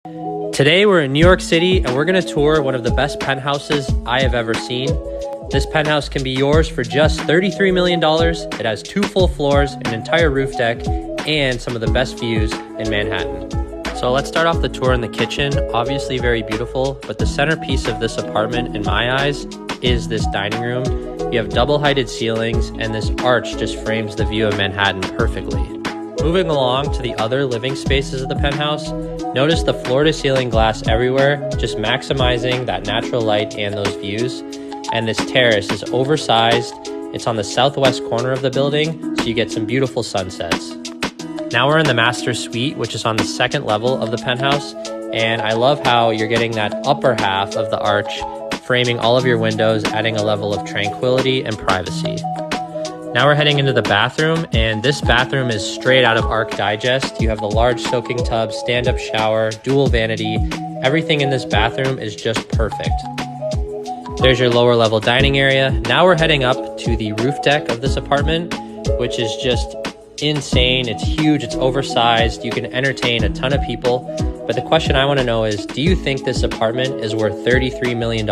Today we're in New York City and we're going to tour one of the best penthouses I have ever seen. This penthouse can be yours for just $33 million. It has 2 full floors, an entire roof deck, and some of the best views in Manhattan. So let's start off the tour in the kitchen. Obviously very beautiful, but the centerpiece of this apartment in my eyes is this dining room. You have double-heighted ceilings and this arch just frames the view of Manhattan perfectly. Moving along to the other living spaces of the penthouse, notice the floor-to-ceiling glass everywhere, just maximizing that natural light and those views. And this terrace is oversized. It's on the southwest corner of the building, so you get some beautiful sunsets. Now we're in the master suite, which is on the 2nd level of the penthouse. And I love how you're getting that upper half of the arch, framing all of your windows, adding a level of tranquility and privacy. Now we're heading into the bathroom, and this bathroom is straight out of Arc Digest. You have the large soaking tub, stand-up shower, dual vanity. Everything in this bathroom is just perfect. There's your lower level dining area. Now we're heading up to the roof deck of this apartment, which is just insane. It's huge, it's oversized. You can entertain a ton of people. But the question I want to know is, do you think this apartment is worth $33 million?